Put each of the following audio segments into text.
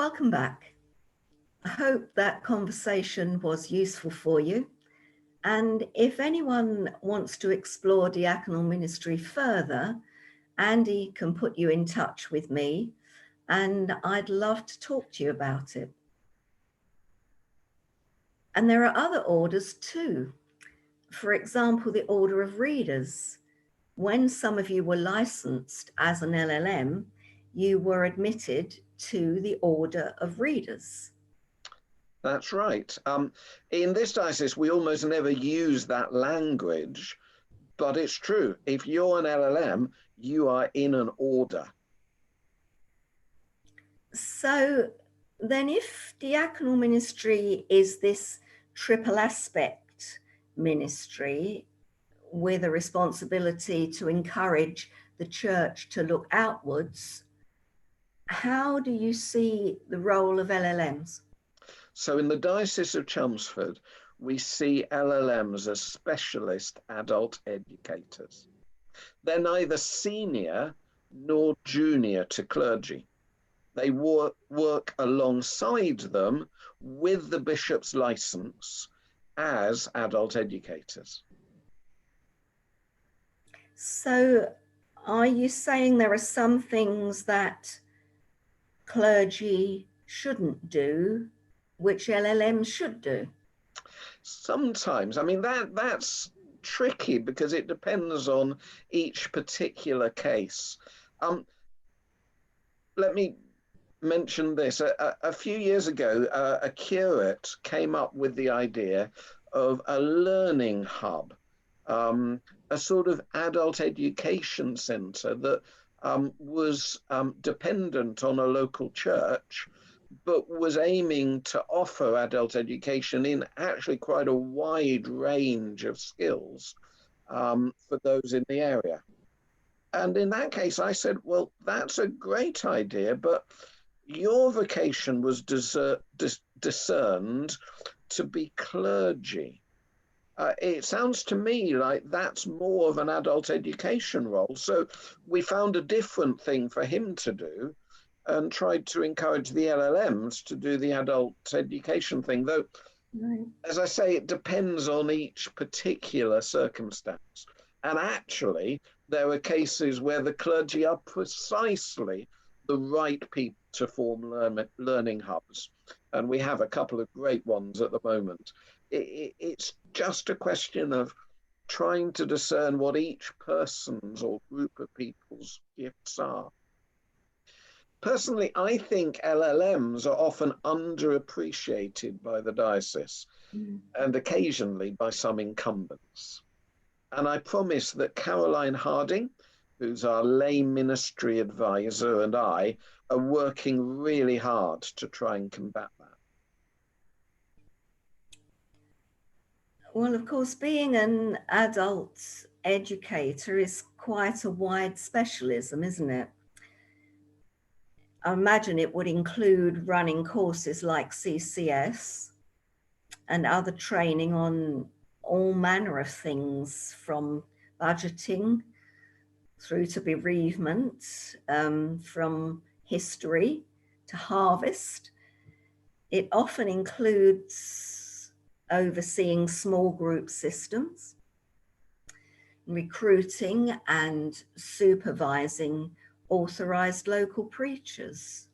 Welcome back. I hope that conversation was useful for you. And if anyone wants to explore diaconal ministry further, Andy can put you in touch with me, and I'd love to talk to you about it. And there are other orders too. For example, the Order of Readers. When some of you were licensed as an LLM, you were admitted to the Order of Readers. That's right. In this diocese, we almost never use that language, but it's true. If you're an LLM, you are in an order. So then if diaconal ministry is this triple aspect ministry with a responsibility to encourage the church to look outwards, how do you see the role of LLMs? So in the Diocese of Chelmsford, we see LLMs as specialist adult educators. They're neither senior nor junior to clergy. They work alongside them with the bishop's license as adult educators. So are you saying there are some things that clergy shouldn't do, which LLMs should do? Sometimes, I mean, that's tricky because it depends on each particular case. Let me mention this. A few years ago, a curate came up with the idea of a learning hub, a sort of adult education centre that was dependent on a local church, but was aiming to offer adult education in actually quite a wide range of skills for those in the area. And in that case, I said, well, that's a great idea, but your vocation was discerned to be clergy. It sounds to me like that's more of an adult education role. So we found a different thing for him to do and tried to encourage the LLMs to do the adult education thing, though, right, as I say, it depends on each particular circumstance. And actually, there are cases where the clergy are precisely the right people to form learning hubs. And we have a couple of great ones at the moment. It's just a question of trying to discern what each person's or group of people's gifts are. Personally, I think LLMs are often underappreciated by the diocese and occasionally by some incumbents. And I promise that Caroline Harding, who's our lay ministry advisor, and I are working really hard to try and combat that. Well, of course, being an adult educator is quite a wide specialism, isn't it? I imagine it would include running courses like CCS and other training on all manner of things, from budgeting through to bereavement, from history to harvest. It often includes overseeing small group systems, recruiting and supervising authorized local preachers.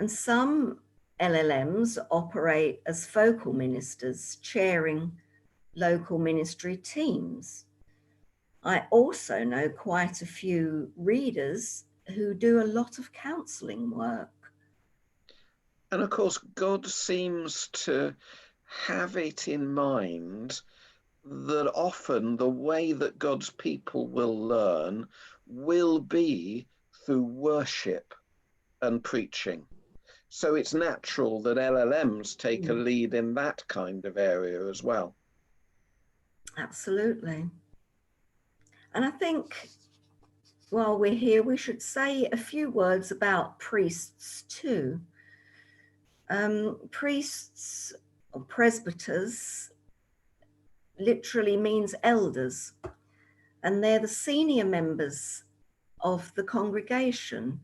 And some LLMs operate as focal ministers, chairing local ministry teams. I also know quite a few readers who do a lot of counselling work. And of course, God seems to have it in mind that often the way that God's people will learn will be through worship and preaching. So it's natural that LLMs take a lead in that kind of area as well. Absolutely. And I think while we're here, we should say a few words about priests too. Priests or presbyters literally means elders, and they're the senior members of the congregation.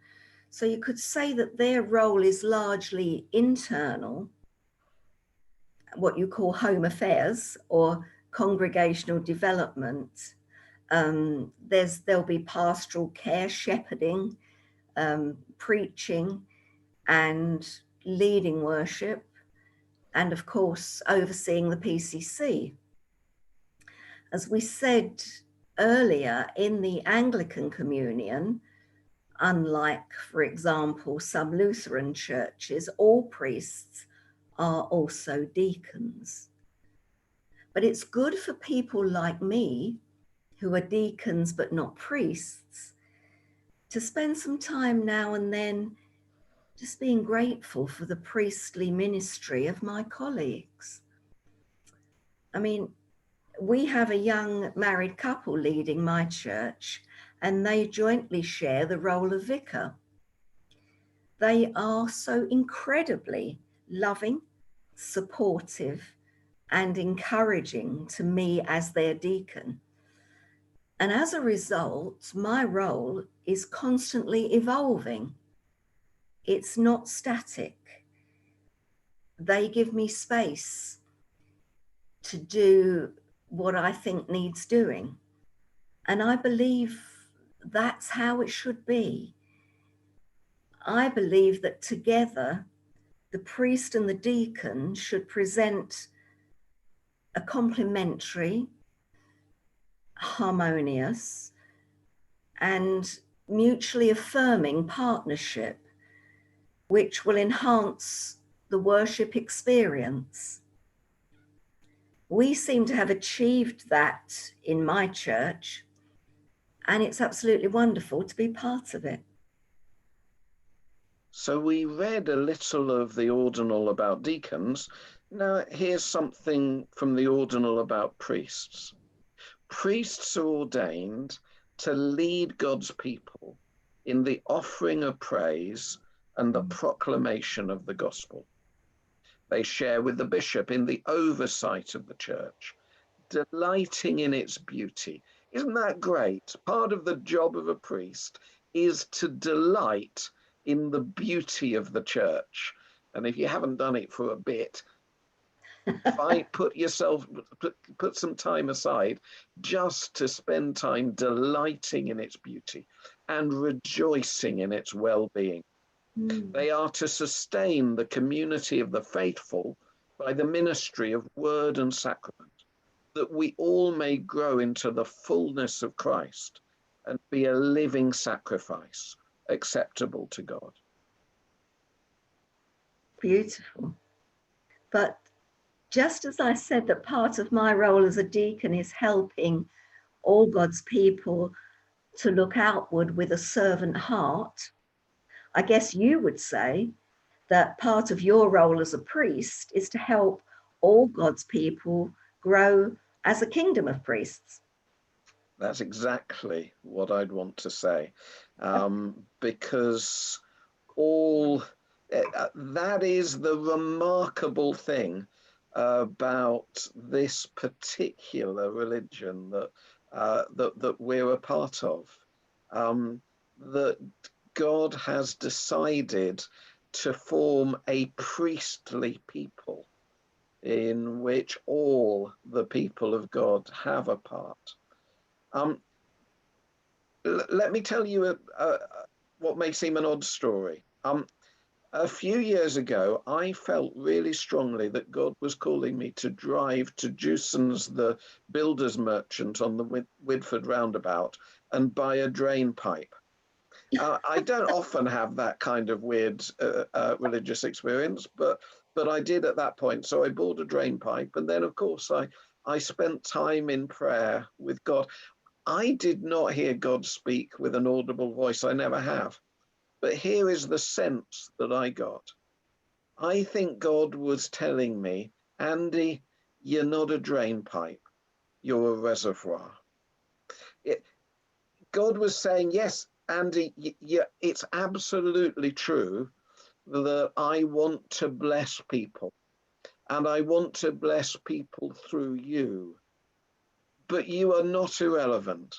So you could say that their role is largely internal, what you call home affairs or congregational development. There'll be pastoral care, shepherding, preaching, and leading worship, and of course, overseeing the PCC. As we said earlier, in the Anglican Communion, unlike, for example, some Lutheran churches, all priests are also deacons. But it's good for people like me, who are deacons but not priests, to spend some time now and then just being grateful for the priestly ministry of my colleagues. I mean, we have a young married couple leading my church, and they jointly share the role of vicar. They are so incredibly loving, supportive, and encouraging to me as their deacon. And as a result, my role is constantly evolving. It's not static. They give me space to do what I think needs doing. And I believe that's how it should be. I believe that together, the priest and the deacon should present a complementary, harmonious, and mutually affirming partnership, which will enhance the worship experience. We seem to have achieved that in my church, and it's absolutely wonderful to be part of it. So we read a little of the ordinal about deacons. Now here's something from the ordinal about priests. Priests are ordained to lead God's people in the offering of praise and the proclamation of the gospel. They share with the bishop in the oversight of the church, delighting in its beauty. Isn't that great? Part of the job of a priest is to delight in the beauty of the church. And if you haven't done it for a bit, put some time aside just to spend time delighting in its beauty and rejoicing in its well-being. They are to sustain the community of the faithful by the ministry of word and sacrament, that we all may grow into the fullness of Christ and be a living sacrifice acceptable to God. Beautiful. But just as I said that part of my role as a deacon is helping all God's people to look outward with a servant heart, I guess you would say that part of your role as a priest is to help all God's people grow as a kingdom of priests. That's exactly what I'd want to say, because that is the remarkable thing about this particular religion that we're a part of, that God has decided to form a priestly people in which all the people of God have a part. Let me tell you what may seem an odd story. A few years ago, I felt really strongly that God was calling me to drive to Jewson's, the builder's merchant on the Widford roundabout, and buy a drain pipe. I don't often have that kind of weird religious experience, but I did at that point. So I bought a drain pipe, and then, of course, I spent time in prayer with God. I did not hear God speak with an audible voice. I never have. But here is the sense that I got. I think God was telling me, Andy, you're not a drain pipe, you're a reservoir. God was saying, yes, Andy, it's absolutely true that I want to bless people, and I want to bless people through you, but you are not irrelevant.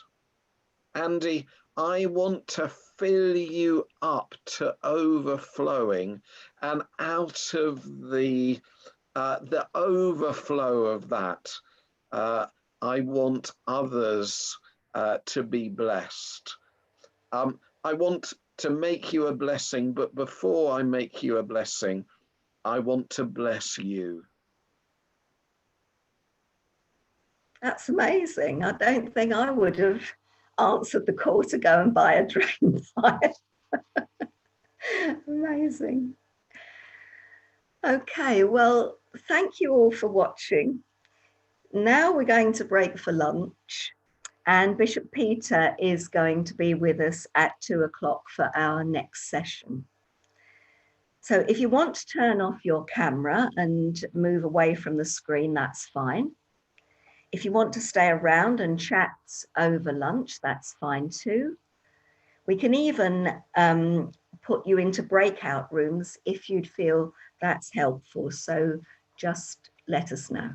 Andy, I want to fill you up to overflowing, and out of the overflow of that, I want others to be blessed. I want to make you a blessing, but before I make you a blessing, I want to bless you. That's amazing. I don't think I would have answered the call to go and buy a drain fire. Amazing. Okay, well, thank you all for watching. Now we're going to break for lunch, and Bishop Peter is going to be with us at 2 o'clock for our next session. So if you want to turn off your camera and move away from the screen, that's fine. If you want to stay around and chat over lunch, that's fine too. We can even put you into breakout rooms if you'd feel that's helpful. So just let us know.